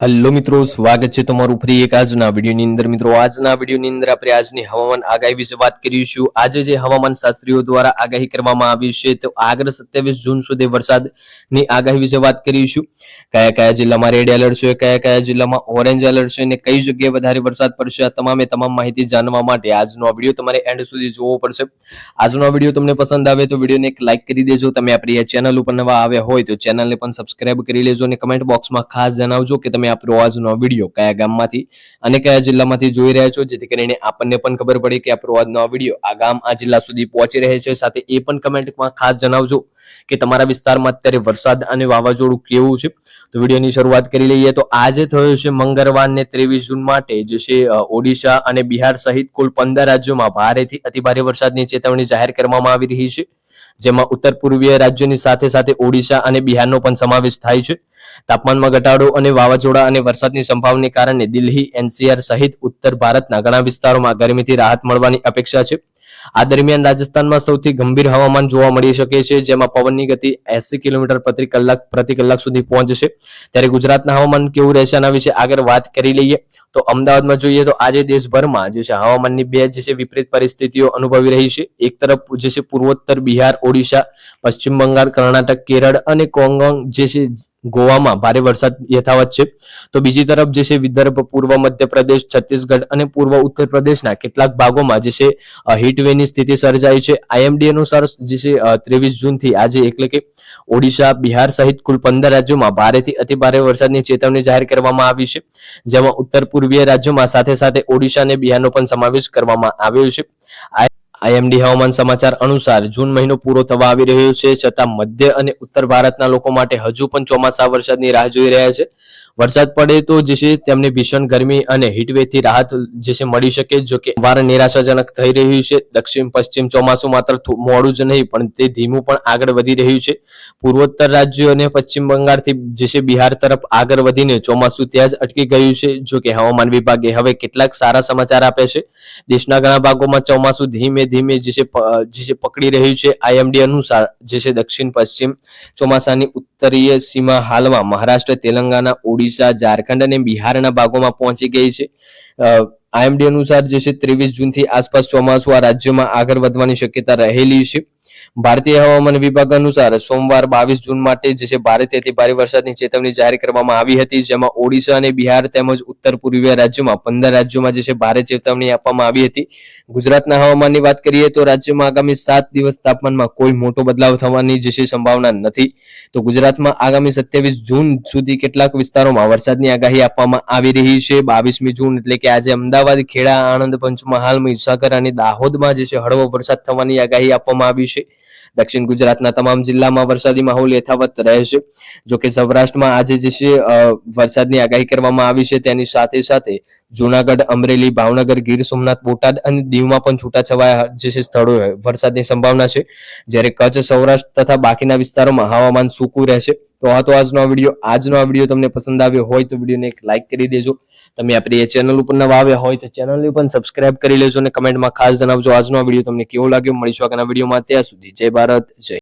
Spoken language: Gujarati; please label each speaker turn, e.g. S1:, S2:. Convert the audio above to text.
S1: હેલો મિત્રો, સ્વાગત છે તમારું ફરી એક આજના વિડીયોની અંદર। મિત્રો, આજના વિડીયોની અંદર આપણે આજની હવામાન આગાહી વિશે વાત કરીશું। આજે જે હવામાન શાસ્ત્રીઓ દ્વારા આગાહી કરવામાં આવી છે તો આગળ 27 જૂન સુધી વરસાદની આગાહી વિશે વાત કરીશું। કયા કયા જિલ્લામાં રેડ એલર્ટ છે, કયા કયા જિલ્લામાં ઓરેન્જ એલર્ટ છે અને કઈ જગ્યાએ વધારે વરસાદ પડશે, આ તમામ માહિતી જાણવા માટે આજનો આ વિડીયો તમારે એન્ડ સુધી જોવો પડશે। આજનો આ વિડીયો તમને પસંદ આવે તો વિડીયોને એક લાઇક કરી દેજો। તમે આપણી આ ચેનલ ઉપર નવા આવ્યા હોય તો ચેનલને પણ સબસ્ક્રાઇબ કરી લેજો અને કમેન્ટ બોક્સમાં ખાસ જણાવજો કે તમે આપણો આજનો વિડીયો કયા ગામમાંથી અને કયા જિલ્લામાંથી જોઈ રહ્યા છો, જેથી કરીને આપણને પણ ખબર પડે કે આપણો આજનો વિડીયો આ ગામ આ જિલ્લા સુધી પહોંચી રહે છે। સાથે એ પણ કમેન્ટમાં ખાસ જણાવજો કે તમારા વિસ્તારમાં અત્યારે વરસાદ અને વાવાઝોડું કેવું છે। તો વિડીયોની શરૂઆત કરી લઈએ। તો આજે થયો છે મંગળવારને 23 જૂન માટે જે છે ઓડિશા અને બિહાર સહિત કુલ 15 રાજ્યોમાં ભારેથી અતિભારે વરસાદની ચેતવણી જાહેર કરવામાં આવી રહી છે, જેમાં ઉત્તર પૂર્વીય રાજ્યોની સાથે સાથે ઓડિશા અને બિહારનો પણ સમાવેશ થાય છે। તાપમાનમાં ઘટાડો અને વાવાઝોડા અને વરસાદની સંભાવનાને કારણે દિલ્હી, એનસીઆર સહિત ઉત્તર ભારતના ઘણા વિસ્તારોમાં ગરમીથી રાહત મળવાની અપેક્ષા છે। આ દરમિયાન રાજસ્થાનમાં સૌથી ગંભીર હવામાન જોવા મળી શકે છે, જેમાં પવનની ગતિ 80 કિલોમીટર પ્રતિ કલાક સુધી પહોંચશે। ત્યારે ગુજરાતના હવામાન કેવું રહેશે આના વિશે આગળ વાત કરી લઈએ। તો અમદાવાદમાં જોઈએ તો આજે દેશભરમાં જે છે હવામાનની બે જે છે વિપરીત પરિસ્થિતિઓ અનુભવી રહી છે। એક તરફ જે છે પૂર્વોત્તર બિહાર, ઓડિશા, પશ્ચિમ બંગાળ, કર્ણાટક, કેરળ અને કોંગોંગ જે છે ગોવામાં ભારે વરસાદ યથાવત છે, તો બીજી તરફ જે છે વિદર્ભ, પૂર્વ મધ્યપ્રદેશ, છત્તીસગઢ અને પૂર્વ ઉત્તર પ્રદેશના કેટલાક ભાગોમાં જે છે હીટવેવની સ્થિતિ સર્જાઈ છે। આઈએમડી અનુસાર જે છે 23 જૂનથી આજે એટલે કે ઓડિશા, બિહાર સહિત કુલ 15 રાજ્યોમાં ભારેથી અતિભારે વરસાદની ચેતવણી જાહેર કરવામાં આવી છે, જેમાં ઉત્તર પૂર્વીય રાજ્યોમાં સાથે સાથે ઓડિશા અને બિહારનો પણ સમાવેશ કરવામાં આવ્યો છે। આઈએમડી હવામાન સમાચાર અનુસાર જૂન મહિનો પૂરો થવા આવી રહ્યો છે, છતાં મધ્ય અને ઉત્તર ભારતના લોકો માટે હજુ પણ ચોમાસા વરસાદની રાહ જોઈ રહ્યા છે। વરસાદ પડે તો જે છે તેમને ભીષણ ગરમી અને હીટવેવથી રાહત જે છે મળી શકે, જો કે વાર નિરાશાજનક થઈ રહ્યું છે। દક્ષિણ પશ્ચિમ ચોમાસું માત્ર મોડું જ નહીં પણ તે ધીમું પણ આગળ વધી રહ્યું છે। પૂર્વોત્તર રાજ્યો અને પશ્ચિમ બંગાળથી જે છે બિહાર તરફ આગળ વધીને ચોમાસું ત્યાં જ અટકી ગયું છે, જો કે હવામાન વિભાગે હવે કેટલાક સારા સમાચાર આપે છે। દેશના ઘણા ભાગોમાં ચોમાસું ધીમે ધીમે જે છે પકડી રહ્યું છે। આઈએમડી અનુસાર જે છે દક્ષિણ પશ્ચિમ ચોમાસાની ઉત્તરીય સીમા હાલમાં મહારાષ્ટ્ર, તેલંગાના, ઓડિશા, ઝારખંડ અને બિહારના ભાગોમાં પહોંચી ગઈ છે। આઈએમડી અનુસાર જે છે 23 જૂનથી આસપાસ ચોમાસું આ રાજ્યોમાં આગળ વધવાની શક્યતા રહેલી છે। ભારતીય હવામાન વિભાગ અનુસાર સોમવાર 22 જૂન માટે જે છે ભારેથી અતિભારે વરસાદની ચેતવણી જાહેર કરવામાં આવી હતી, જેમાં ઓડિશા અને બિહાર તેમજ ઉત્તર પૂર્વીય રાજ્યોમાં 15 રાજ્યોમાં જે છે ભારે ચેતવણી આપવામાં આવી હતી। ગુજરાતના હવામાનની વાત કરીએ તો રાજ્યમાં આગામી 7 દિવસ તાપમાનમાં કોઈ મોટો બદલાવ થવાની જે છે સંભાવના નથી। તો ગુજરાતમાં આગામી 27 જૂન સુધી કેટલાક વિસ્તારોમાં વરસાદની આગાહી આપવામાં આવી રહી છે। 22મી જૂન એટલે કે આજે અમદાવાદ, ખેડા, આણંદ, પંચમહાલ, મહીસાગર અને દાહોદમાં જે છે હળવો વરસાદ થવાની આગાહી આપવામાં આવી છે। દક્ષિણ ગુજરાતના તમામ જિલ્લામાં વરસાદી માહોલ યથાવત રહેશે, જો કે સૌરાષ્ટ્રમાં આજે જે છે વરસાદની આગાહી કરવામાં આવી છે, તેની સાથે સાથે જૂનાગઢ, અમરેલી, ભાવનગર, ગીર સોમનાથ, બોટાદ અને દીવમાં પણ છૂટાછવાયા જે છે સ્થળોએ વરસાદની સંભાવના છે, જ્યારે કચ્છ, સૌરાષ્ટ્ર તથા બાકીના વિસ્તારોમાં હવામાન સૂકું રહેશે। તો આ તો આજનો આ વિડીયો તમને પસંદ આવ્યો હોય તો વિડીયોને એક લાઇક કરી દેજો। તમે આપણી ચેનલ ઉપર નવા આવ્યા હોય તો ચેનલને પણ સબસ્ક્રાઇબ કરી લેજો અને કમેન્ટમાં ખાસ જણાવજો આજનો આ વિડીયો તમને કેવો લાગ્યો। મળીશું આગળના વિડીયોમાં, ત્યાં સુધી જય ભારત, જય